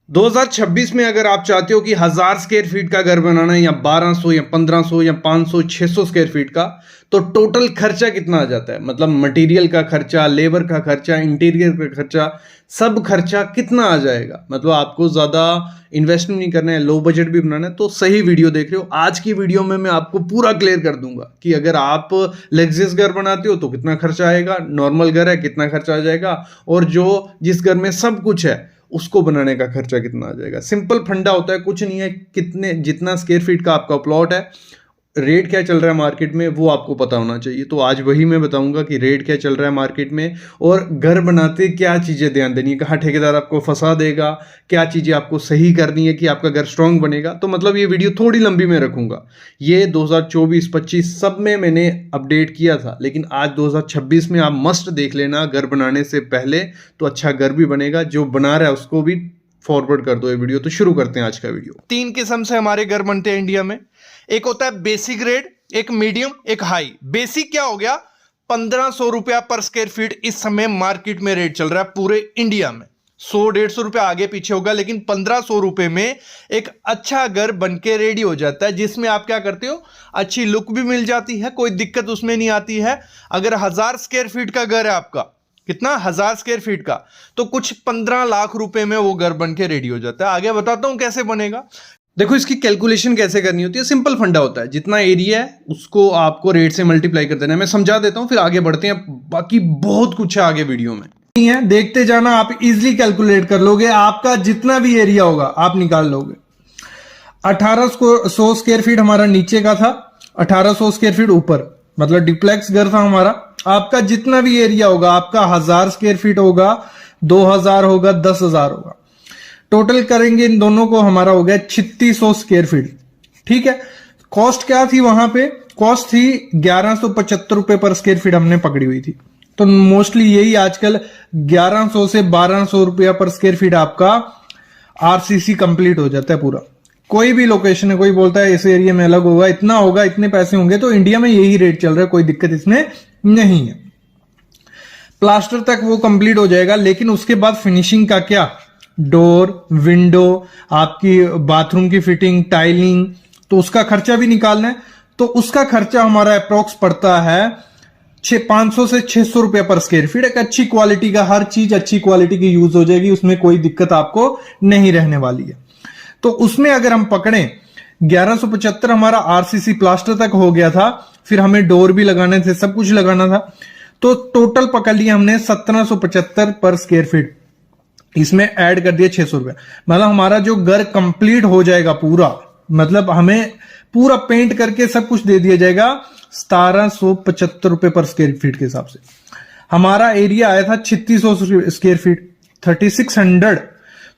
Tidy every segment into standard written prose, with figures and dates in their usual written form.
2026 में अगर आप चाहते हो कि 1000 स्क्वायर फीट का घर बनाना है या 1200 या 1500 या 500 600 स्क्वायर फीट का, तो टोटल खर्चा कितना आ जाता है? मतलब मटेरियल का खर्चा, लेबर का खर्चा, इंटीरियर का खर्चा, सब खर्चा कितना आ जाएगा? मतलब आपको ज़्यादा इन्वेस्ट नहीं करना है, लो बजट भी बनाना है, तो सही वीडियो देख रहे हो। आज की वीडियो में मैं आपको पूरा क्लियर कर दूंगा कि अगर आप लग्जरियस घर बनाते हो तो कितना खर्चा आएगा, नॉर्मल घर है कितना खर्चा आ जाएगा, और जो जिस घर में सब कुछ है उसको बनाने का खर्चा कितना आ जाएगा। सिंपल फंडा होता है, कुछ नहीं है। कितने जितना स्क्वायर फीट का आपका प्लॉट है, रेट क्या चल रहा है मार्केट में, वो आपको पता होना चाहिए। तो आज वही मैं बताऊंगा कि रेट क्या चल रहा है मार्केट में, और घर बनाते क्या चीज़ें ध्यान देनी है, कहाँ ठेकेदार आपको फंसा देगा, क्या चीज़ें आपको सही करनी है कि आपका घर स्ट्रांग बनेगा। तो मतलब ये वीडियो थोड़ी लंबी में रखूंगा। ये 2024-25 सब में मैंने अपडेट किया था, लेकिन आज 2026 में आप मस्ट देख लेना घर बनाने से पहले, तो अच्छा घर भी बनेगा। जो बना रहा है उसको भी फॉरवर्ड कर दो ये वीडियो। तो शुरू करते हैं आज का वीडियो। 3 किस्म से हमारे घर बनते हैं इंडिया में। एक होता है बेसिक रेट, एक मीडियम, एक हाई। बेसिक क्या हो गया? 1500 रुपया पर स्क्वायर फीट इस समय मार्केट में रेट चल रहा है पूरे इंडिया में। 100-150 रुपया आगे पीछे होगा, लेकिन 1500 रुपए में एक अच्छा घर बनके रेडी हो जाता है, जिसमें आप क्या करते हो, अच्छी लुक भी मिल जाती है, कोई दिक्कत उसमें नहीं आती है। अगर 1000 स्क्वायर फीट का घर है आपका, कितना, 1000 स्क्वायर फीट का, तो कुछ 15 लाख रुपए में वो घर बन के रेडी हो जाता है। आगे बताता हूं कैसे बनेगा। देखो इसकी कैलकुलेशन कैसे करनी होती है। सिंपल फंडा होता है, जितना एरिया है उसको आपको रेट से मल्टीप्लाई कर देना है। मैं समझा देता हूं, फिर आगे बढ़ते हैं। बाकी बहुत कुछ है आगे वीडियो में, नहीं है, देखते जाना। आप इजीली कैलकुलेट कर लोगे। आपका जितना भी एरिया होगा आप निकाल लोगे। 1800 स्क्वायर फीट हमारा नीचे का था, 1800 स्क्वायर फीट ऊपर, मतलब डिप्लेक्स घर था हमारा। आपका जितना भी एरिया होगा, आपका 1000 स्क्वायर फीट होगा, 2000 होगा, 10,000 होगा, टोटल करेंगे इन दोनों को, हमारा हो गया 3600 स्क्वायर फीट। ठीक है। कॉस्ट क्या थी वहां पे? कॉस्ट थी 1175 रुपए पर स्क्वायर फीट हमने पकड़ी हुई थी। तो मोस्टली यही आजकल 1100 से 1200 रुपया पर स्क्वायर फीट आपका आरसीसी कंप्लीट हो जाता है पूरा। कोई भी लोकेशन है, कोई बोलता है इस एरिया में अलग होगा, इतना होगा, इतने पैसे होंगे, तो इंडिया में यही रेट चल रहा है, कोई दिक्कत इसमें नहीं है। प्लास्टर तक वो कंप्लीट हो जाएगा, लेकिन उसके बाद फिनिशिंग का क्या, डोर, विंडो, आपकी बाथरूम की फिटिंग, टाइलिंग, तो उसका खर्चा भी निकालना है। तो उसका खर्चा हमारा अप्रोक्स पड़ता है 500 से 600 रुपया पर स्क्वायर फीट। एक अच्छी क्वालिटी का, हर चीज अच्छी क्वालिटी की यूज हो जाएगी, उसमें कोई दिक्कत आपको नहीं रहने वाली है। तो उसमें अगर हम पकड़े 1175 हमारा आरसीसी प्लास्टर तक हो गया था, फिर हमें डोर भी लगाने थे, सब कुछ लगाना था, तो टोटल पकड़ लिया हमने 1775 पर स्क्वायर फीट। इसमें ऐड कर दिया 600 रुपया। मतलब हमारा जो घर कंप्लीट हो जाएगा पूरा, मतलब हमें पूरा पेंट करके सब कुछ दे दिया जाएगा 1775 रुपए पर स्क्वायर फीट के हिसाब से। हमारा एरिया आया था 3600 स्क्वायर फीट, 3600,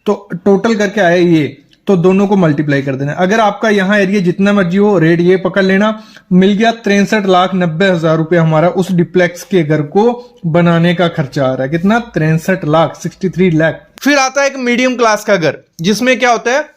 तो टोटल करके आया ये। तो दोनों को मल्टीप्लाई कर देना। अगर आपका यहां एरिया जितना मर्जी हो, रेट ये पकड़ लेना, मिल गया 63,90,000 रुपए हमारा उस डिप्लेक्स के घर को बनाने का खर्चा आ रहा है। कितना? 63 लाख, 63 लाख। फिर आता है एक मीडियम क्लास का घर, जिसमें क्या होता है,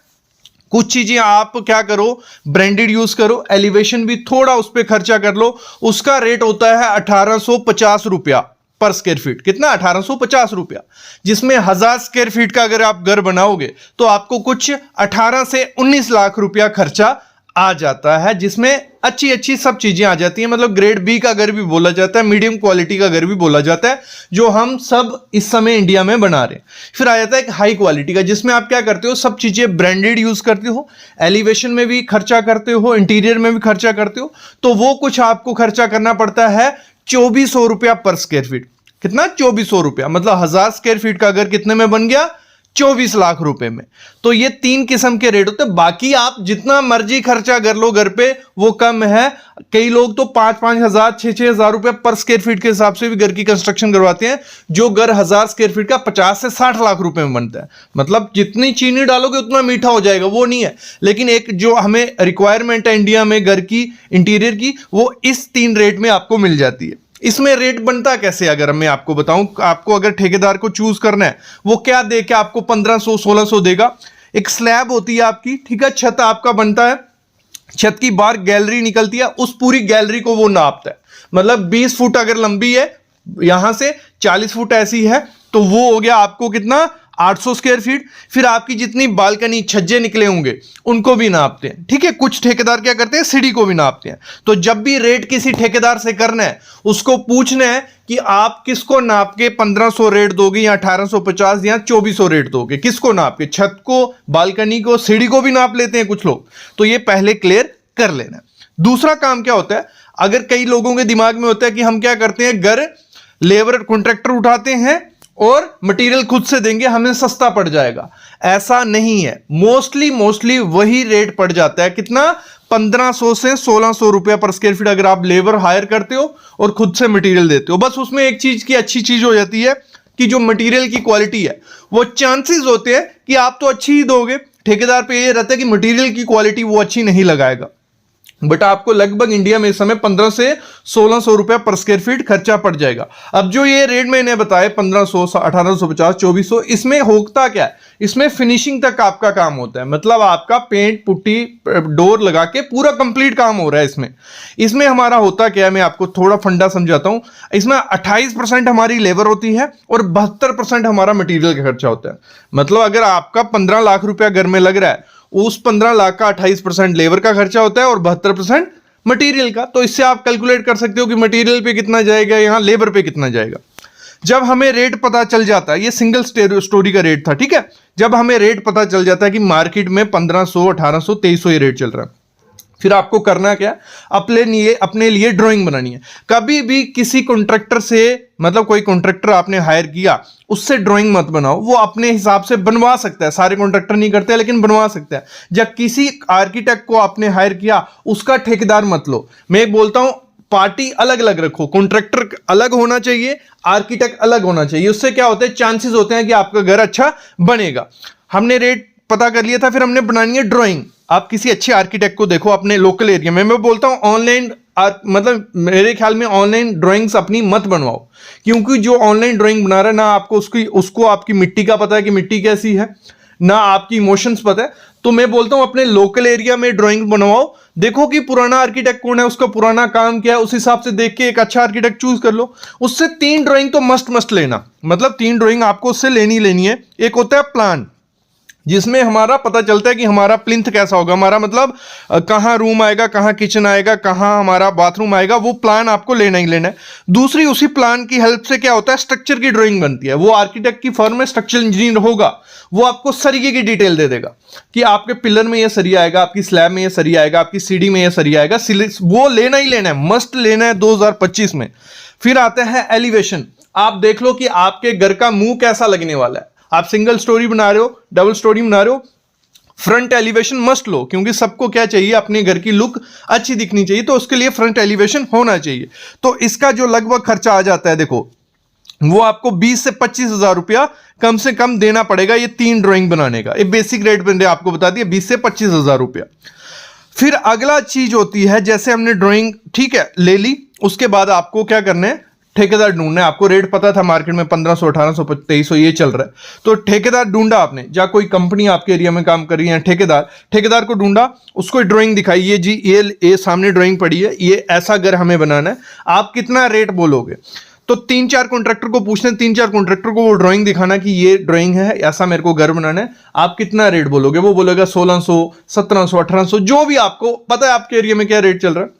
कुछ चीजें आप क्या करो, ब्रांडेड यूज करो, एलिवेशन भी थोड़ा उस पर खर्चा कर लो। उसका रेट होता है 1850 रुपया पर स्क्वायर फीट। कितना? 1850 रुपया। जिसमें 1000 स्क्वायर फीट का अगर आप घर बनाओगे तो आपको कुछ 18 से 19 लाख रुपया खर्चा आ जाता है, जिसमें अच्छी अच्छी सब चीजें आ जाती हैं। मतलब ग्रेड बी का घर भी बोला जाता है, मीडियम क्वालिटी का घर भी बोला जाता है, जो हम सब इस समय इंडिया में बना रहे हैं। फिर आ जाता है एक हाई क्वालिटी का, जिसमें आप क्या करते हो, सब चीजें ब्रांडेड यूज करते हो, एलिवेशन में भी खर्चा करते हो, इंटीरियर में भी खर्चा करते हो। तो वो कुछ आपको खर्चा करना पड़ता है 2400 रुपया पर स्क्वायर फीट। कितना? 2400 रुपया। मतलब 1000 स्क्वायर फीट का घर कितने में बन गया? 24 लाख रुपए में। तो ये 3 किस्म के रेट होते हैं। बाकी आप जितना मर्जी खर्चा कर लो घर पे, वो कम है। कई लोग तो 5-5 हजार, 6-6 हजार रुपए पर स्क्वायर फीट के हिसाब से भी घर की कंस्ट्रक्शन करवाते हैं, जो घर 1000 स्क्वायर फीट का 50 से 60 लाख रुपए में बनता है। मतलब जितनी चीनी डालोगे उतना मीठा हो जाएगा, वो नहीं है। लेकिन एक जो हमें रिक्वायरमेंट है इंडिया में घर की, इंटीरियर की, वो इस 3 रेट में आपको मिल जाती है। इसमें रेट बनता कैसे, अगर मैं आपको बताऊं, आपको अगर ठेकेदार को चूज करना है, वो क्या दे के आपको 1500-1600 देगा। एक स्लैब होती है आपकी, ठीक है, छत आपका बनता है, छत की बाहर गैलरी निकलती है, उस पूरी गैलरी को वो नापता है। मतलब 20 फुट अगर लंबी है, यहां से 40 फुट ऐसी है, तो वो हो गया आपको कितना? 800 स्क्वायर फीट। फिर आपकी जितनी बालकनी छज्जे निकले होंगे उनको भी नापते हैं, ठीक है। कुछ ठेकेदार क्या करते हैं, सीढ़ी को भी नापते हैं। तो जब भी रेट किसी ठेकेदार से करना है, उसको पूछना है कि आप किसको नाप के 1500 रेट दोगे या 1850 या 2400 रेट दोगे, किसको नाप के, छत को, बालकनी को, सीढ़ी को भी नाप लेते हैं कुछ लोग। तो ये पहले क्लियर कर लेना। दूसरा काम क्या होता है, अगर कई लोगों के दिमाग में होता है कि हम क्या करते हैं, घर लेबर कॉन्ट्रैक्टर उठाते हैं और मटेरियल खुद से देंगे, हमें सस्ता पड़ जाएगा। ऐसा नहीं है। मोस्टली वही रेट पड़ जाता है, कितना, 1500 से 1600 रुपया पर स्क्वायर फीट अगर आप लेबर हायर करते हो और खुद से मटेरियल देते हो। बस उसमें एक चीज की अच्छी चीज हो जाती है कि जो मटेरियल की क्वालिटी है, वो चांसेस होते हैं कि आप तो अच्छी ही दोगे, ठेकेदार पे ये रहता है कि मटेरियल की क्वालिटी वो अच्छी नहीं लगाएगा। बट आपको लगभग इंडिया में इस समय 15 से 1600 रुपया पर स्क्वायर फीट खर्चा पड़ जाएगा। अब जो ये रेट मैंने बताए 1500, 1850, 2400, इसमें होता क्या है, इसमें फिनिशिंग तक आपका काम होता है। मतलब आपका पेंट पुट्टी डोर लगा के पूरा कंप्लीट काम हो रहा है। इसमें हमारा होता क्या है, मैं आपको थोड़ा फंडा समझाता हूं। इसमें 28% हमारी लेबर होती है और 72% हमारा मटेरियल का खर्चा होता है। मतलब अगर आपका 15 लाख रुपया घर में लग रहा है, उस 15 लाख का 28% लेबर का खर्चा होता है और 72% मटेरियल का। तो इससे आप कैलकुलेट कर सकते हो कि मटेरियल पे कितना जाएगा, यहां लेबर पे कितना जाएगा। जब हमें रेट पता चल जाता है, ये सिंगल स्टोरी का रेट था, ठीक है। जब हमें रेट पता चल जाता है कि मार्केट में 1500, 1800, 2300 ये रेट चल रहा है, फिर आपको करना क्या, अपने लिए ड्राइंग बनानी है। कभी भी किसी कॉन्ट्रैक्टर से, मतलब कोई कॉन्ट्रैक्टर आपने हायर किया, उससे ड्राइंग मत बनाओ। वो अपने हिसाब से बनवा सकता है, सारे कॉन्ट्रैक्टर नहीं करते लेकिन बनवा सकता है। जब किसी आर्किटेक्ट को आपने हायर किया, उसका ठेकेदार मत लो। मैं बोलता हूं पार्टी अलग अलग रखो, कॉन्ट्रैक्टर अलग होना चाहिए, आर्किटेक्ट अलग होना चाहिए। उससे क्या होता है, चांसेस होते हैं कि आपका घर अच्छा बनेगा। हमने रेट पता कर लिया था, फिर हमने बनानी है ड्राइंग। आप किसी अच्छे आर्किटेक्ट को देखो अपने लोकल एरिया में। मैं बोलता हूं ऑनलाइन, मतलब मेरे ख्याल में ऑनलाइन ड्राइंग्स अपनी मत बनवाओ, क्योंकि जो ऑनलाइन ड्राइंग बना रहा है ना, आपको उसको आपकी मिट्टी का पता है कि मिट्टी कैसी है, ना आपकी इमोशंस पता है। तो मैं बोलता हूं अपने लोकल एरिया में ड्राइंग बनवाओ, देखो कि पुराना आर्किटेक्ट कौन है, उसका पुराना काम क्या है, उस हिसाब से देख के एक अच्छा आर्किटेक्ट चूज कर लो। उससे 3 ड्राइंग तो मस्ट लेना, मतलब 3 ड्राइंग आपको उससे लेनी है। एक होता है प्लान, जिसमें हमारा पता चलता है कि हमारा प्लिंथ कैसा होगा, हमारा मतलब कहाँ रूम आएगा, कहाँ किचन आएगा, कहाँ हमारा बाथरूम आएगा, वो प्लान आपको लेना ही लेना है। दूसरी, उसी प्लान की हेल्प से क्या होता है, स्ट्रक्चर की ड्राइंग बनती है। वो आर्किटेक्ट की फर्म में स्ट्रक्चरल इंजीनियर होगा, वो आपको सरिये की डिटेल दे देगा कि आपके पिलर में ये सरिया आएगा, आपकी स्लैब में ये सरिया आएगा, आपकी सीढ़ी में ये सरिया आएगा। वो लेना ही लेना है, मस्ट लेना है 2025 में। फिर आता है एलिवेशन। आप देख लो कि आपके घर का मुंह कैसा लगने वाला है। आप सिंगल स्टोरी बना रहे हो, डबल स्टोरी बना रहे हो, फ्रंट एलिवेशन मस्ट लो, क्योंकि सबको क्या चाहिए, अपने घर की लुक अच्छी दिखनी चाहिए, तो उसके लिए फ्रंट एलिवेशन होना चाहिए। तो इसका जो लगभग खर्चा आ जाता है, देखो वो आपको 20 से 25 हजार रुपया कम से कम देना पड़ेगा ये 3 ड्राइंग बनाने का। ये बेसिक रेट मैंने आपको बता दिया, 20 से 25 हजार रुपया। फिर अगला चीज होती है, जैसे हमने ड्राइंग ठीक है ले ली, उसके बाद आपको क्या करना है, ठेकेदार ढूंढना है। आपको रेट पता था मार्केट में 1500, 1800, 2300 ये चल रहा है, तो ठेकेदार ढूंढा आपने, या कोई कंपनी आपके एरिया में काम कर रही है, ठेकेदार को ढूंढा, उसको ड्राइंग दिखाई, ये जी ये सामने ड्राइंग पड़ी है, ये ऐसा घर हमें बनाना है, आप कितना रेट बोलोगे। तो 3-4 कॉन्ट्रैक्टर को पूछना है, 3-4 कॉन्ट्रैक्टर को वो ड्राइंग दिखाना कि ये ड्राइंग है, ऐसा मेरे को घर बनाना है, आप कितना रेट बोलोगे। वो बोलेगा 1600, 1700, 1800, जो भी आपको पता है आपके एरिया में क्या रेट चल रहा है।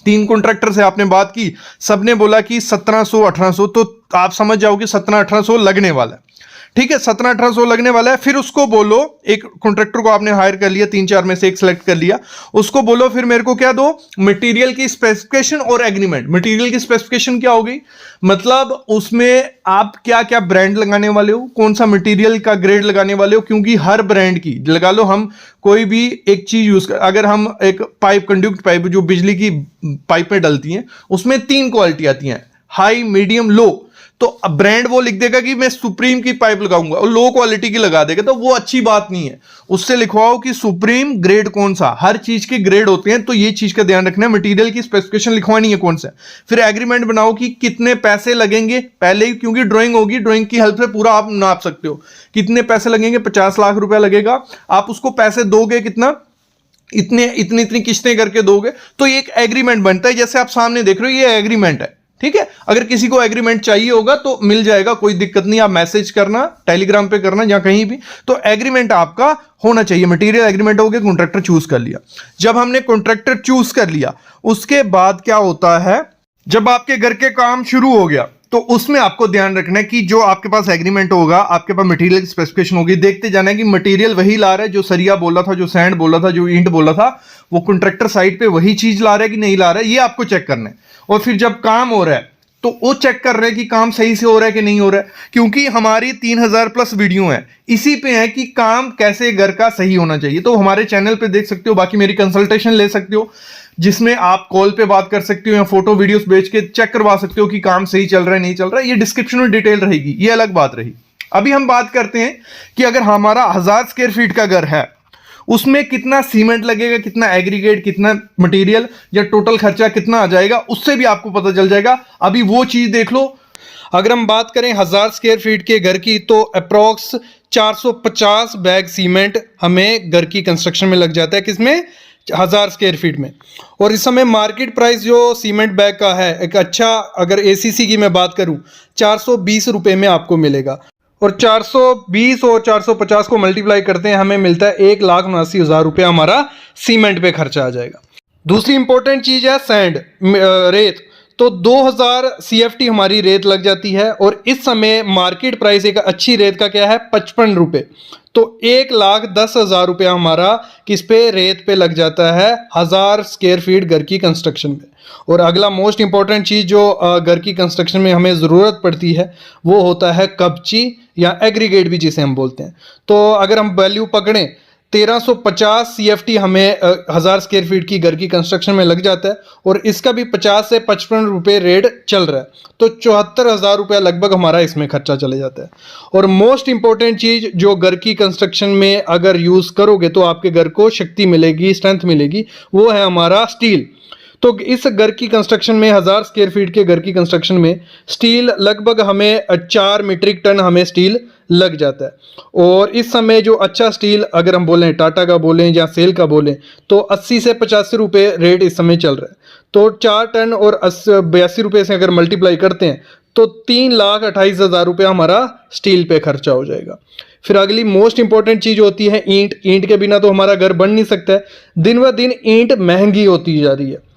3 कॉन्ट्रैक्टर से आपने बात की, सबने बोला कि 1700, 1800, तो आप समझ जाओ कि 1700-1800 लगने वाला है। ठीक है, 1700-1800 लगने वाला है। फिर उसको बोलो, एक कॉन्ट्रैक्टर को आपने हायर कर लिया, 3-4 में से एक सेलेक्ट कर लिया, उसको बोलो फिर मेरे को क्या दो, मटेरियल की स्पेसिफिकेशन और एग्रीमेंट। मटेरियल की स्पेसिफिकेशन क्या होगी, मतलब उसमें आप क्या क्या ब्रांड लगाने वाले हो, कौन सा मटेरियल का ग्रेड लगाने वाले हो, क्योंकि हर ब्रांड की लगा लो, हम कोई भी एक चीज यूज कर, अगर हम एक पाइप, कंडक्ट पाइप जो बिजली की पाइप में डलती हैं, उसमें 3 क्वालिटी आती हैं, हाई, मीडियम, लो। तो ब्रांड वो लिख देगा कि मैं सुप्रीम की पाइप लगाऊंगा और लो क्वालिटी की लगा देगा, तो वो अच्छी बात नहीं है। उससे लिखवाओ कि सुप्रीम ग्रेड कौन सा, हर चीज के ग्रेड होते हैं, तो ये चीज का ध्यान रखना है। मटेरियल की स्पेसिफिकेशन लिखवानी है कौन सा। फिर एग्रीमेंट बनाओ कि कितने पैसे लगेंगे पहले ही, क्योंकि ड्राइंग होगी, ड्राइंग की हेल्प से पूरा आप नाप सकते हो कितने पैसे लगेंगे। 50 लाख रुपया लगेगा, आप उसको पैसे दोगे कितना, इतनी किस्तें करके दोगे, तो ये एक एग्रीमेंट बनता है। जैसे आप सामने देख रहे हो, ये एग्रीमेंट है, ठीक है। अगर किसी को एग्रीमेंट चाहिए होगा तो मिल जाएगा, कोई दिक्कत नहीं, आप मैसेज करना, टेलीग्राम पे करना या कहीं भी, तो एग्रीमेंट आपका होना चाहिए। मटेरियल एग्रीमेंट हो गया, कॉन्ट्रैक्टर चूज कर लिया। जब हमने कॉन्ट्रैक्टर चूज कर लिया, उसके बाद क्या होता है, जब आपके घर के काम शुरू हो गया तो उसमें आपको ध्यान रखना है कि जो आपके पास एग्रीमेंट होगा, आपके पास मटेरियल की स्पेसिफिकेशन होगी, देखते जाना है कि मटेरियल वही ला रहा है जो सरिया बोला था, जो सैंड बोला था, जो ईंट बोला था, वो कॉन्ट्रैक्टर साइड पे वही चीज ला रहा है कि नहीं ला रहा है, ये आपको चेक करना है। और फिर जब काम हो रहा है तो वो चेक कर रहे हैं कि काम सही से हो रहा है कि नहीं हो रहा है, क्योंकि हमारी 3000 प्लस वीडियो है, इसी पे है कि काम कैसे घर का सही होना चाहिए। तो हमारे चैनल पे देख सकते हो, बाकी मेरी कंसल्टेशन ले सकते हो, जिसमें आप कॉल पे बात कर सकते हो या फोटो वीडियोस भेज के चेक करवा सकते हो कि काम सही चल रहा है नहीं चल रहा है। ये डिस्क्रिप्शन में डिटेल रहेगी, ये अलग बात रही। अभी हम बात करते हैं कि अगर हमारा 1000 स्क्वायर फीट का घर है, उसमें कितना सीमेंट लगेगा, कितना एग्रीगेट, कितना मटेरियल या टोटल खर्चा कितना आ जाएगा, उससे भी आपको पता चल जाएगा। अभी वो चीज देख लो। अगर हम बात करें 1000 स्क्वायर फीट के घर की, तो अप्रॉक्स 450 बैग सीमेंट हमें घर की कंस्ट्रक्शन में लग जाता है, किसमें, 1000 स्क्वायर फीट में। और इस समय मार्केट प्राइस जो सीमेंट बैग का है, एक अच्छा, अगर एसीसी की मैं बात करूं, 420 रुपए में आपको मिलेगा। और 420 और 450 को मल्टीप्लाई करते हैं, हमें मिलता है 1,79,000 रुपया हमारा सीमेंट पे खर्चा आ जाएगा। दूसरी इंपॉर्टेंट चीज है सैंड, रेत। तो 2000 CFT हमारी रेत लग जाती है, और इस समय मार्केट प्राइस एक अच्छी रेत का क्या है, 55 रुपये। तो 1,10,000 रुपया हमारा किस पे, रेत पे लग जाता है 1000 स्क्वायर फीट घर की कंस्ट्रक्शन में। और अगला मोस्ट इंपॉर्टेंट चीज जो घर की कंस्ट्रक्शन में हमें ज़रूरत पड़ती है, वो होता है कपची या एग्रीगेट भी जिसे हम बोलते हैं। तो अगर हम वैल्यू पकड़ें, 1350 CFT हमें 1000 स्क्वायर फीट की घर की कंस्ट्रक्शन में लग जाता है, और इसका भी 50 से 55 रुपये रेट चल रहा है। तो 74,000 रुपया लगभग हमारा इसमें खर्चा चले जाता है। और मोस्ट इंपॉर्टेंट चीज जो घर की कंस्ट्रक्शन में अगर यूज़ करोगे तो आपके घर को शक्ति मिलेगी, स्ट्रेंथ मिलेगी, वो है हमारा स्टील। तो इस घर की कंस्ट्रक्शन में, 1000 स्क्वायर फीट के घर की कंस्ट्रक्शन में स्टील लगभग हमें 4 मीट्रिक टन हमें स्टील लग जाता है। और इस समय जो अच्छा स्टील अगर हम बोलें, टाटा का बोलें या सेल का बोलें, तो 80 से 85 रुपये रेट इस समय चल रहा है। तो 4 टन और 82 रुपये से अगर मल्टीप्लाई करते हैं तो 3,28,000 रुपया हमारा स्टील पे खर्चा हो जाएगा। फिर अगली मोस्ट इंपॉर्टेंट चीज होती है ईंट। ईंट के बिना तो हमारा घर बन नहीं सकता है। दिन ब दिन ईंट महंगी होती जा रही है,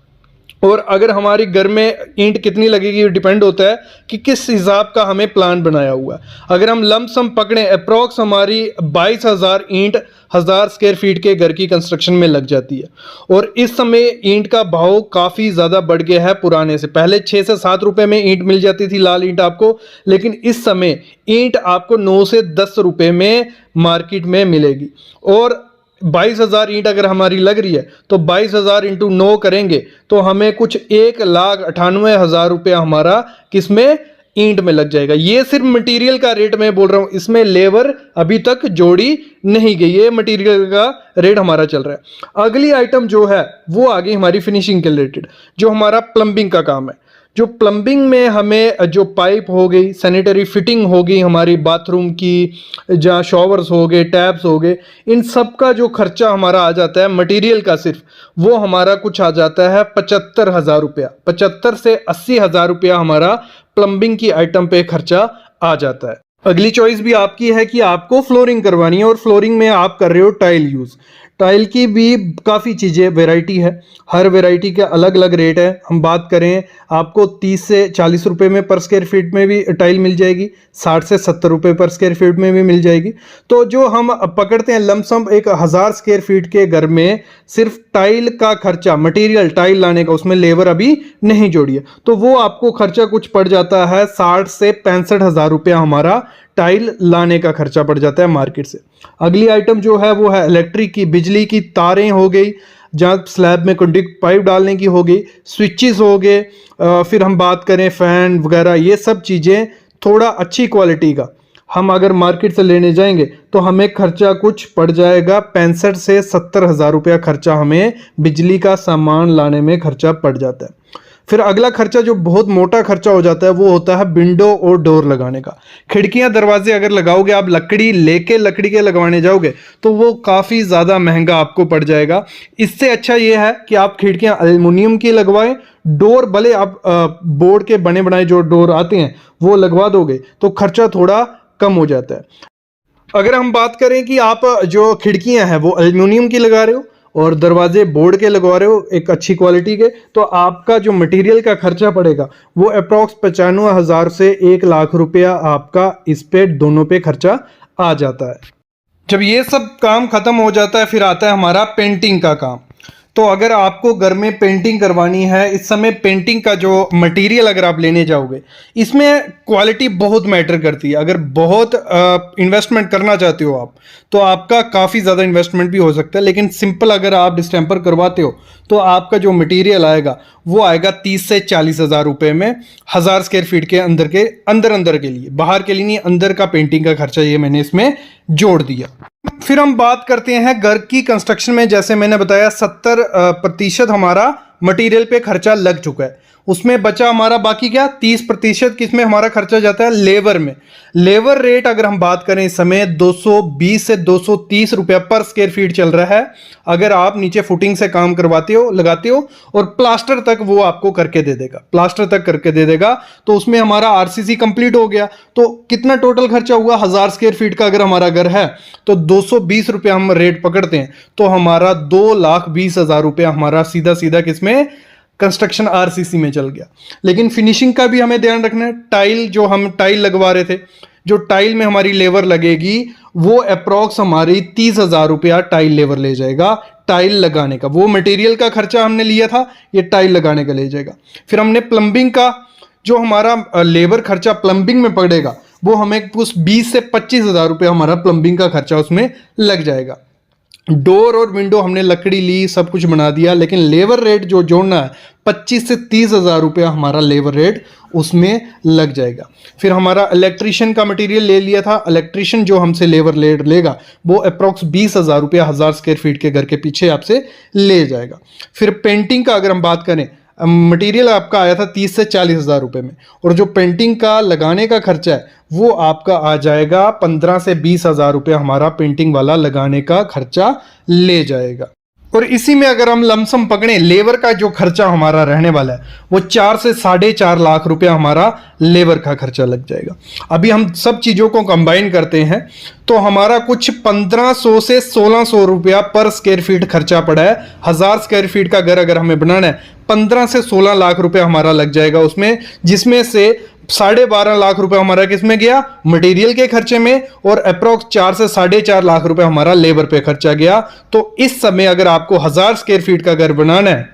और अगर हमारी घर में ईंट कितनी लगेगी डिपेंड होता है कि किस हिसाब का हमें प्लान बनाया हुआ है। अगर हम लमसम पकड़ें, अप्रॉक्स हमारी 22,000 ईंट 1000 स्क्वायर फीट के घर की कंस्ट्रक्शन में लग जाती है। और इस समय ईंट का भाव काफ़ी ज़्यादा बढ़ गया है पुराने से। पहले 6 से 7 रुपये में ईंट मिल जाती थी, लाल ईंट आपको, लेकिन इस समय ईंट आपको 9 से 10 रुपये में मार्केट में मिलेगी। और 22,000 ईंट अगर हमारी लग रही है तो 22,000 इंटू 9 करेंगे तो हमें कुछ 1,98,000 रुपया हमारा किसमें, ईंट में लग जाएगा। ये सिर्फ मटेरियल का रेट मैं बोल रहा हूं, इसमें लेबर अभी तक जोड़ी नहीं गई है, मटेरियल का रेट हमारा चल रहा है। अगली आइटम जो है वो आ गई हमारी फिनिशिंग के रिलेटेड, जो हमारा प्लम्बिंग का काम है। जो प्लम्बिंग में हमें जो पाइप हो गई, सैनिटरी फिटिंग हो गई हमारी बाथरूम की, जहाँ शॉवर्स हो गए, टैप्स हो गए, इन सब का जो खर्चा हमारा आ जाता है मटेरियल का सिर्फ, वो हमारा कुछ आ जाता है 75,000 रुपया। 75 से 80,000 रुपया हमारा प्लम्बिंग की आइटम पे खर्चा आ जाता है। अगली चॉइस भी आपकी है कि आपको फ्लोरिंग करवानी है, और फ्लोरिंग में आप कर रहे हो टाइल यूज़। टाइल की भी काफ़ी चीज़ें वैरायटी है, हर वैरायटी का अलग अलग रेट है। हम बात करें, आपको 30 से 40 रुपये में पर स्क्वायर फीट में भी टाइल मिल जाएगी, 60 से 70 रुपये पर स्क्वायर फीट में भी मिल जाएगी। तो जो हम पकड़ते हैं लमसम एक 1000 स्क्वायर फीट के घर में सिर्फ टाइल का खर्चा, मटेरियल टाइल लाने का, उसमें लेबर अभी नहीं जोड़ी है, तो वो आपको खर्चा कुछ पड़ जाता है 60 से 65,000 रुपया हमारा टाइल लाने का खर्चा पड़ जाता है मार्केट से। अगली आइटम जो है वो है इलेक्ट्रिक की, बिजली की तारें हो गई, जहाँ स्लैब में कंडक्ट पाइप डालने की हो गई, स्विचेस हो गए, फिर हम बात करें फैन वगैरह, ये सब चीज़ें थोड़ा अच्छी क्वालिटी का हम अगर मार्केट से लेने जाएंगे तो हमें खर्चा कुछ पड़ जाएगा 65 से 70,000 रुपया खर्चा हमें बिजली का सामान लाने में खर्चा पड़ जाता है। फिर अगला खर्चा जो बहुत मोटा खर्चा हो जाता है वो होता है विंडो और डोर लगाने का। खिड़कियां दरवाजे अगर लगाओगे आप, लकड़ी लेके लकड़ी के लगवाने जाओगे तो वो काफ़ी ज़्यादा महंगा आपको पड़ जाएगा। इससे अच्छा ये है कि आप खिड़कियां एल्युमिनियम की लगवाएं, डोर भले आप बोर्ड के बने बनाए जो डोर आते हैं वो लगवा दोगे तो खर्चा थोड़ा कम हो जाता है। अगर हम बात करें कि आप जो खिड़कियां हैं वो एल्युमिनियम की लगा रहे हो और दरवाजे बोर्ड के लगवा रहे हो एक अच्छी क्वालिटी के, तो आपका जो मटेरियल का खर्चा पड़ेगा वो अप्रॉक्स 95,000 से 1,00,000 रुपया आपका इस पे दोनों पे खर्चा आ जाता है। जब ये सब काम खत्म हो जाता है फिर आता है हमारा पेंटिंग का काम। तो अगर आपको घर में पेंटिंग करवानी है, इस समय पेंटिंग का जो मटेरियल अगर आप लेने जाओगे इसमें क्वालिटी बहुत मैटर करती है। अगर बहुत इन्वेस्टमेंट करना चाहते हो आप तो आपका काफ़ी ज़्यादा इन्वेस्टमेंट भी हो सकता है, लेकिन सिंपल अगर आप डिस्टेंपर करवाते हो तो आपका जो मटेरियल आएगा वो आएगा 30 से 40,000 रुपये में 1000 स्क्वायर फीट के अंदर के लिए, बाहर के लिए नहीं, अंदर का पेंटिंग का खर्चा ये मैंने इसमें जोड़ दिया। फिर हम बात करते हैं घर की कंस्ट्रक्शन में। जैसे मैंने बताया 70% हमारा मटेरियल पे खर्चा लग चुका है, उसमें बचा हमारा बाकी क्या 30% किसमें हमारा खर्चा जाता है, लेबर में। लेबर रेट अगर हम बात करें इस समय 220 से 230 रुपया पर स्क्वायर फीट चल रहा है। अगर आप नीचे फुटिंग से काम करवाते हो, लगाते हो और प्लास्टर तक वो आपको करके दे देगा, प्लास्टर तक करके दे देगा, तो उसमें हमारा आरसीसी कंप्लीट हो गया। तो कितना टोटल खर्चा हुआ, 1000 स्क्वायर फीट का अगर हमारा घर है तो 220 रुपया हम रेट पकड़ते हैं तो हमारा 2,20,000 रुपया हमारा सीधा सीधा किसमें, कंस्ट्रक्शन आरसीसी में चल गया। लेकिन फिनिशिंग का भी हमें ध्यान रखना है। टाइल जो हम टाइल लगवा रहे थे, जो टाइल में हमारी लेबर लगेगी वो अप्रॉक्स हमारी 30,000 रुपया टाइल लेबर ले जाएगा। टाइल लगाने का वो मटेरियल का खर्चा हमने लिया था, ये टाइल लगाने का ले जाएगा। फिर हमने प्लम्बिंग का जो हमारा लेबर खर्चा प्लम्बिंग में पड़ेगा वो हमें कुछ 20 से 25,000 रुपया हमारा प्लम्बिंग का खर्चा उसमें लग जाएगा। डोर और विंडो हमने लकड़ी ली, सब कुछ बना दिया, लेकिन लेबर रेट जो जोड़ना है 25 से 30,000 रुपया हमारा लेबर रेट उसमें लग जाएगा। फिर हमारा इलेक्ट्रीशियन का मटेरियल ले लिया था, इलेक्ट्रीशियन जो हमसे लेबर रेट लेगा वो अप्रॉक्स 20,000 रुपया 1000 स्क्वायर फीट के घर के पीछे आपसे ले जाएगा। फिर पेंटिंग का अगर हम बात करें, मटेरियल आपका आया था 30 से 40,000 रुपये में, और जो पेंटिंग का लगाने का खर्चा है वो आपका आ जाएगा 15 से 20,000 रुपये हमारा पेंटिंग वाला लगाने का खर्चा ले जाएगा। और इसी में अगर हम लमसम पकड़ें लेबर का जो खर्चा हमारा रहने वाला है वो 4 से 4.5 लाख रुपया हमारा लेबर का खर्चा लग जाएगा। अभी हम सब चीज़ों को कंबाइन करते हैं तो हमारा कुछ 1500 से 1600 रुपया पर स्क्वायर फीट खर्चा पड़ा है। 1000 स्क्वायर फीट का घर अगर हमें बनाना है 15 से 16 लाख रुपया हमारा लग जाएगा उसमें, जिसमें से 12.5 लाख रुपए हमारा किसमें गया, मटेरियल के खर्चे में, और अप्रॉक्स 4 से 4.5 लाख रुपए हमारा लेबर पे खर्चा गया। तो इस समय अगर आपको 1000 स्क्वायर फीट का घर बनाना है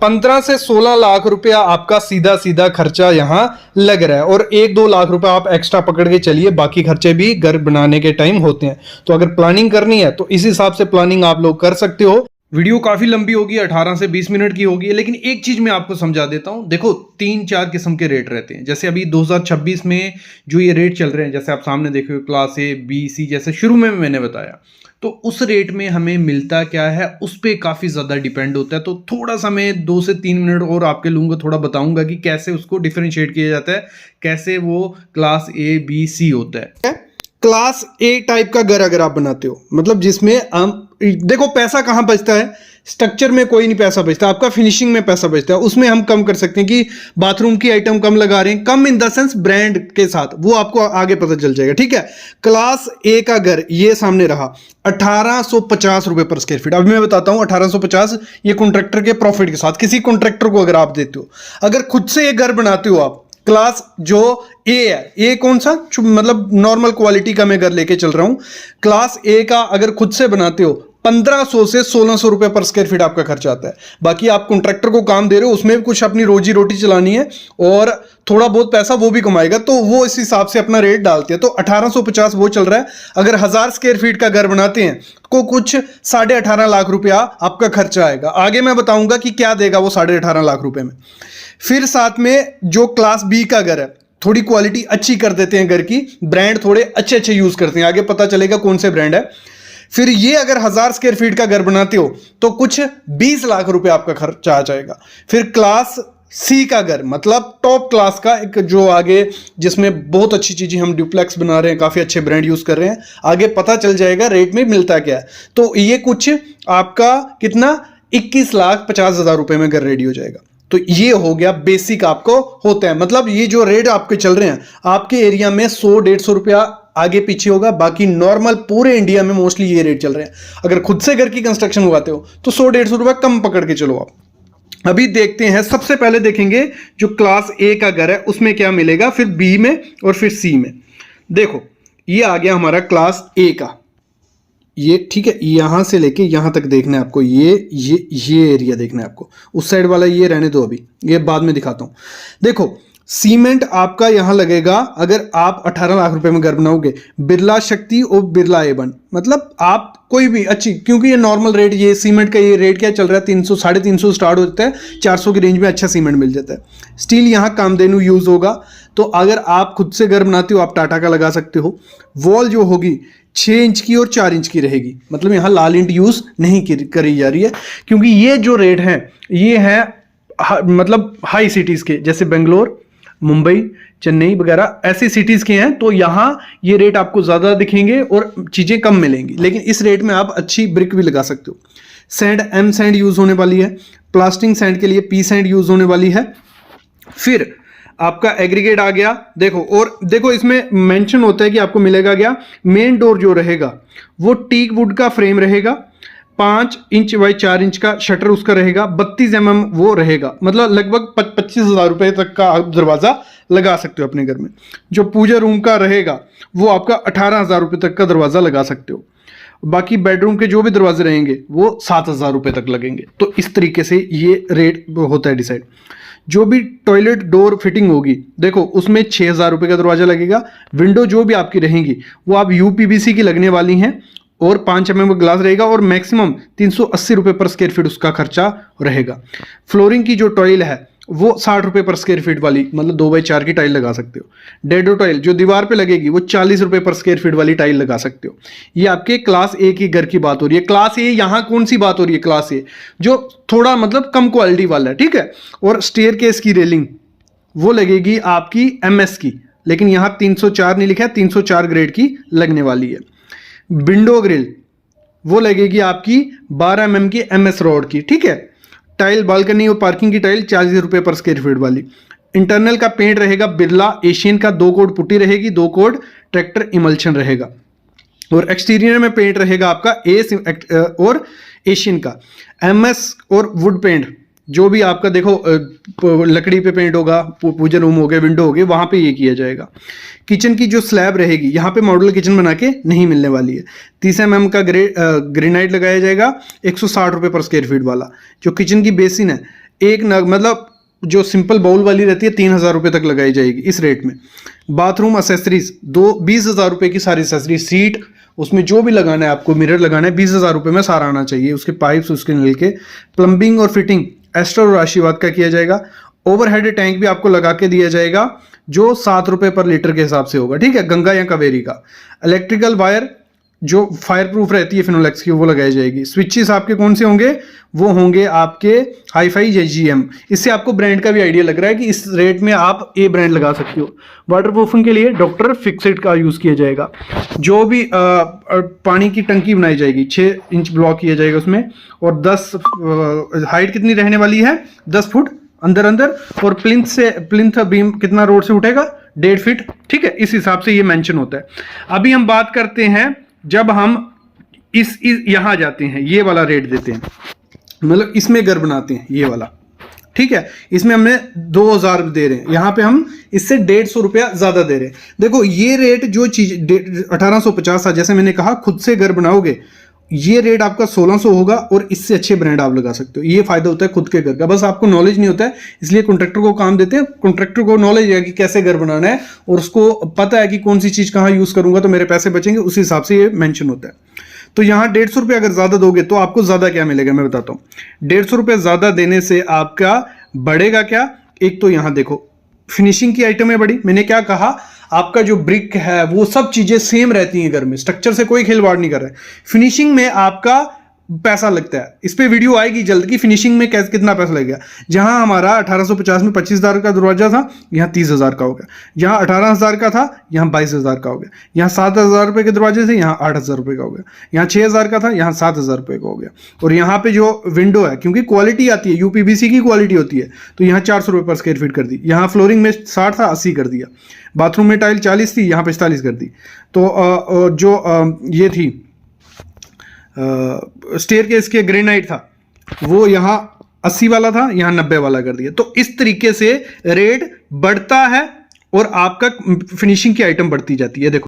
15 से 16 लाख रुपया आपका सीधा सीधा खर्चा यहां लग रहा है, और 1-2 लाख रुपया आप एक्स्ट्रा पकड़ के चलिए, बाकी खर्चे भी घर बनाने के टाइम होते हैं। तो अगर प्लानिंग करनी है तो इस हिसाब से प्लानिंग आप लोग कर सकते हो। वीडियो काफ़ी लंबी होगी, 18 से 20 मिनट की होगी, लेकिन एक चीज़ मैं आपको समझा देता हूँ। देखो 3-4 किस्म के रेट रहते हैं। जैसे अभी 2026 में जो ये रेट चल रहे हैं, जैसे आप सामने देखे क्लास ए बी सी, जैसे शुरू में मैंने बताया, तो उस रेट में हमें मिलता क्या है उस पर काफ़ी ज़्यादा डिपेंड होता है। तो थोड़ा सा मैं 2 से 3 मिनट और आपके लूँगा, थोड़ा बताऊँगा कि कैसे उसको डिफरेंशिएट किया जाता है, कैसे वो क्लास ए बी सी होता है। क्लास ए टाइप का घर अगर आप बनाते हो, मतलब जिसमें हम देखो पैसा कहाँ बचता है, स्ट्रक्चर में कोई नहीं पैसा बचता, आपका फिनिशिंग में पैसा बचता है। उसमें हम कम कर सकते हैं कि बाथरूम की आइटम कम लगा रहे हैं, कम इन द सेंस ब्रांड के साथ, वो आपको आगे पता चल जाएगा। ठीक है, क्लास ए का घर ये सामने रहा 1850 रुपए पर स्क्वायर फीट। अब मैं बताता हूं 1850 ये कॉन्ट्रैक्टर के प्रॉफिट के साथ, किसी कॉन्ट्रैक्टर को अगर आप देते हो, अगर खुद से ये घर बनाते हो आप, क्लास जो ए है, ए कौन सा, मतलब नॉर्मल क्वालिटी का मैं घर लेके चल रहा हूं, क्लास ए का अगर खुद से बनाते हो 1500 से 1600 रुपए पर स्क्वायर फीट आपका खर्चा आता है। बाकी आप कॉन्ट्रैक्टर को काम दे रहे हो, उसमें भी कुछ अपनी रोजी रोटी चलानी है और थोड़ा बहुत पैसा वो भी कमाएगा, तो वो इस हिसाब से अपना रेट डालते हैं। तो 1850 वो चल रहा है। अगर 1000 स्क्वायर फीट का घर बनाते हैं तो कुछ 18.5 लाख रुपया आपका खर्चा आएगा। आगे मैं बताऊंगा कि क्या देगा वो 18.5 लाख रुपए में। फिर साथ में जो क्लास बी का घर है, थोड़ी क्वालिटी अच्छी कर देते हैं घर की, ब्रांड थोड़े अच्छे अच्छे यूज करते हैं, आगे पता चलेगा कौन से ब्रांड है। फिर ये अगर 1000 स्क्वायर फीट का घर बनाते हो तो कुछ 20 लाख रुपए आपका खर्चा आ जाएगा। फिर क्लास सी का घर, मतलब टॉप क्लास का एक, जो आगे जिसमें बहुत अच्छी चीजें, हम ड्यूप्लेक्स बना रहे हैं, काफी अच्छे ब्रांड यूज कर रहे हैं, आगे पता चल जाएगा रेट में मिलता क्या है। तो ये कुछ आपका कितना 21,50,000 रुपए में घर रेडी हो जाएगा। तो ये हो गया बेसिक आपको होता है, मतलब ये जो रेट आपके चल रहे हैं आपके एरिया में 100-150 रुपया आगे पीछे होगा, बाकी नॉर्मल पूरे इंडिया में मोस्टली ये रेट चल रहे हैं। अगर खुद से घर की कंस्ट्रक्शन उगाते हो तो 100-150 रुपया कम पकड़ के चलो आप। अभी देखते हैं, सबसे पहले देखेंगे जो क्लास ए का घर है उसमें क्या मिलेगा, फिर बी में और फिर सी में। देखो ये आ गया हमारा क्लास ए का, ये ठीक है, यहां से लेके यहां तक देखना है आपको, ये एरिया देखना है आपको, उस साइड वाला ये रहने दो, अभी ये बाद में दिखाता हूं। देखो सीमेंट आपका यहां लगेगा, अगर आप 18 लाख रुपए में घर बनाओगे, बिरला शक्ति और बिरला एवन, मतलब आप कोई भी अच्छी, क्योंकि ये नॉर्मल रेट, ये सीमेंट का ये रेट क्या चल रहा है, 300 350 स्टार्ट होता है, 400 की रेंज में अच्छा सीमेंट मिल जाता है। स्टील यहां कामधेनु यूज होगा। तो अगर आप खुद से घर बनाते हो आप टाटा का लगा सकते हो। वॉल जो होगी 6 इंच की और 4 इंच की रहेगी, मतलब यहाँ लाल इंट यूज नहीं करी जा रही है, क्योंकि ये जो रेट है ये है मतलब हाई सिटीज के, जैसे बेंगलोर, मुंबई, चेन्नई वगैरह ऐसी सिटीज के हैं, तो यहाँ ये रेट आपको ज्यादा दिखेंगे और चीजें कम मिलेंगी, लेकिन इस रेट में आप अच्छी ब्रिक भी लगा सकते हो। सैंड एम सैंड यूज होने वाली है, प्लास्टिंग सैंड के लिए पी सैंड यूज होने वाली है। फिर आपका एग्रीगेट आ गया, देखो, और देखो इसमें मेंशन होता है कि आपको मिलेगा क्या, मेन डोर जो रहेगा वो टीक वुड का फ्रेम रहेगा, 5 इंच बाई 4 इंच का शटर उसका रहेगा, 32 mm वो रहेगा, मतलब लगभग 25,000 रुपए तक का आप दरवाजा लगा सकते हो अपने घर में। जो पूजा रूम का रहेगा वो आपका 18,000 रुपए तक का दरवाजा लगा सकते हो। बाकी बेडरूम के जो भी दरवाजे रहेंगे वो 7,000 रुपए तक लगेंगे। तो इस तरीके से ये रेट होता है डिसाइड। जो भी टॉयलेट डोर फिटिंग होगी, देखो उसमें 6,000 रुपए का दरवाजा लगेगा। विंडो जो भी आपकी रहेंगी वो आप यूपीवीसी की लगने वाली हैं और 5 mm का ग्लास रहेगा और मैक्सिमम 380 रुपए पर स्क्वायर फीट उसका खर्चा रहेगा। फ्लोरिंग की जो टाइल है वो 60 रुपए पर स्क्वायर फीट वाली, मतलब 2x4 की टाइल लगा सकते हो। डेडो टाइल जो दीवार पे लगेगी वो 40 रुपए पर स्क्वायर फीट वाली टाइल लगा सकते हो। ये आपके क्लास ए की घर की बात हो रही है। क्लास ए यहाँ कौन सी बात हो रही है, क्लास ए जो थोड़ा मतलब कम क्वालिटी वाला है, ठीक है। और स्टेयर केस की रेलिंग वो लगेगी आपकी MS की, लेकिन यहाँ 304 नहीं लिखा है, 304 ग्रेड की लगने वाली है। विंडो ग्रिल वो लगेगी आपकी 12 mm की MS रॉड की, ठीक है। टाइल बालकनी और पार्किंग की टाइल 40 रुपए पर स्क्वायर फीट वाली। इंटरनल का पेंट रहेगा बिरला एशियन का, 2 कोड पुट्टी रहेगी, 2 कोड ट्रैक्टर इमल्शन रहेगा। और एक्सटीरियर में पेंट रहेगा आपका और एशियन का। MS और वुड पेंट जो भी आपका देखो लकड़ी पे पेंट होगा, पूजन रूम हो गए, विंडो हो गए, वहां पे ये किया जाएगा। किचन की जो स्लैब रहेगी यहाँ पे मॉडल किचन बना के नहीं मिलने वाली है। 30 mm का ग्रेनाइट लगाया जाएगा, 160 रुपए पर स्क्वायर फीट वाला। जो किचन की बेसिन है एक नग, मतलब जो सिंपल बाउल वाली रहती है 3,000 रुपए तक लगाई जाएगी इस रेट में। बाथरूम एसेसरीज 20,000 रुपए की सारी एसेसरीज, सीट, उसमें जो भी लगाना है आपको, मिरर लगाना है, 20,000 रुपए में सारा आना चाहिए, उसके पाइप्स, उसके नल के। प्लम्बिंग और फिटिंग एस्टर और आशीर्वाद का किया जाएगा। ओवरहेड टैंक भी आपको लगा के दिया जाएगा जो 7 रुपए पर लीटर के हिसाब से होगा, ठीक है, गंगा या कावेरी का। इलेक्ट्रिकल वायर जो फायर प्रूफ रहती है फिनोलेक्स की वो लगाई जाएगी। स्विचेस आपके कौन से होंगे, वो होंगे आपके हाईफाई या GM। इससे आपको ब्रांड का भी आइडिया लग रहा है कि इस रेट में आप ए ब्रांड लगा सकते हो। वाटर प्रूफिंग के लिए डॉक्टर फिक्सेड का यूज किया जाएगा। जो भी पानी की टंकी बनाई जाएगी 6 इंच ब्लॉक किया जाएगा उसमें, और 10 हाइट कितनी रहने वाली है, 10 फुट अंदर अंदर। और प्लिंथ बीम कितना रोड से उठेगा, 1.5 फीट, ठीक है। इस हिसाब से ये मेंशन होता है। अभी हम बात करते हैं जब हम इस यहां जाते हैं, ये वाला रेट देते हैं, मतलब इसमें घर बनाते हैं ये वाला, ठीक है। इसमें हमने 2,000 दे रहे हैं, यहां पे हम इससे 150 रुपया ज्यादा दे रहे हैं। देखो ये रेट जो चीज 1850 था, जैसे मैंने कहा खुद से घर बनाओगे ये रेट आपका 1600 होगा और इससे अच्छे ब्रांड आप लगा सकते हो। ये फायदा होता है खुद के घर का, बस आपको नॉलेज नहीं होता है, इसलिए कॉन्ट्रैक्टर को काम देते हैं। कॉन्ट्रैक्टर को नॉलेज है कि कैसे घर बनाना है और उसको पता है कि कौन सी चीज कहाँ यूज करूंगा तो मेरे पैसे बचेंगे, उस हिसाब से ये मेंशन होता है। तो यहाँ 150 रुपये अगर ज्यादा दोगे तो आपको ज्यादा क्या मिलेगा मैं बताता हूँ। 150 रुपये ज्यादा देने से आपका बढ़ेगा क्या, एक तो यहाँ देखो फिनिशिंग की आइटम है बड़ी। मैंने क्या कहा, आपका जो ब्रिक है वो सब चीजें सेम रहती हैं घर में, स्ट्रक्चर से कोई खिलवाड़ नहीं कर रहा है। फिनिशिंग में आपका पैसा लगता है। इस पे वीडियो आएगी जल्द की फिनिशिंग में कैसे कितना पैसा लगेगा। जहां हमारा 1850 में 25,000 का दरवाजा था, यहाँ 30,000 का हो गया। यहाँ 18,000 का था, यहाँ 22,000 का हो गया। यहाँ 7,000 रुपए के दरवाजे थे, यहाँ 8,000 रुपए का हो गया। यहाँ 6,000 का था, यहाँ 7,000 रुपए का हो गया। और यहाँ पे जो विंडो है, क्योंकि क्वालिटी आती है, यूपीवीसी की क्वालिटी होती है, तो यहाँ 400 रुपए पर स्क्वायर फीट कर दी। यहाँ फ्लोरिंग में 60 था, 80 कर दिया। बाथरूम में टाइल 40 थी, यहाँ 45 कर दी। तो जो ये थी स्टेयरकेस के ग्रेनाइट था, वो यहाँ 80 वाला था, यहाँ 90 वाला कर दिया। तो इस तरीके से रेट बढ़ता है और आपका फिनिशिंग की आइटम बढ़ती जाती है। देखो